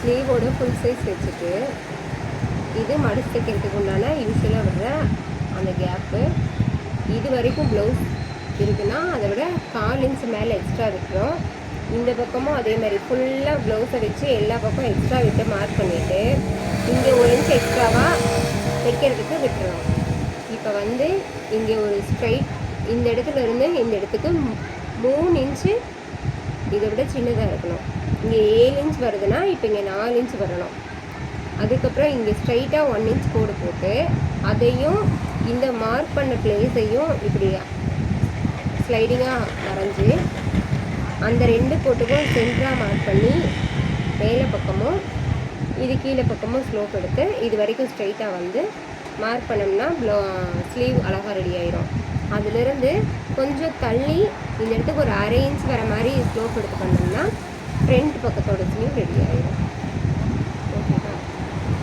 ஸ்லீவோட full size வச்சுட்டு இது மடிச்சு தைக்கிறதுக்கு உண்டான யூஸ்வலாக வர்ற அந்த கேப்பு. இது வரைக்கும் ப்ளவுஸ் இருக்குன்னா அதை விட 4 இன்ச் மேலே எக்ஸ்ட்ரா விட்டுரும். இந்த பக்கமும் அதே மாதிரி ஃபுல்லாக ப்ளவுஸை வச்சு எல்லா பக்கம் எக்ஸ்ட்ரா விட்டு மார்க் பண்ணிவிட்டு இங்கே 1 இன்ச் எக்ஸ்ட்ராவாக தைக்கிறதுக்கு விட்டுறோம். இப்போ வந்து இங்கே ஒரு ஸ்ட்ரைட் இந்த இடத்துல இருந்து இந்த இடத்துக்கு 3 இன்ச்சு இதை விட சின்னதாக இருக்கணும். இங்கே 7 இன்ச் வருதுன்னா இப்போ இங்கே 4 இன்ச் வரணும். அதுக்கப்புறம் இங்கே ஸ்ட்ரைட்டாக 1 இன்ச் கோடு போட்டு அதையும் இந்த மார்க் பண்ண பிளேஸையும் இப்படி ஸ்லைடிங்காக வரைஞ்சி அந்த 2 கோட்டுக்கும் சென்டராக மார்க் பண்ணி மேலே பக்கமும் இது கீழே பக்கமும் ஸ்லோப் எடுத்து இது வரைக்கும் ஸ்ட்ரைட்டாக வந்து மார்க் பண்ணோம்னா ஸ்லீவ் அழகாக ரெடி ஆயிரும். அதிலிருந்து கொஞ்சம் தள்ளி இந்த இடத்துக்கு ஒரு 1/2 இன்ச் வர மாதிரி ஸ்லோப் எடுத்து பண்ணோம்னா ஃப்ரண்ட் பக்கத்தோட ஸ்லீவ் ரெடி ஆயிரும்.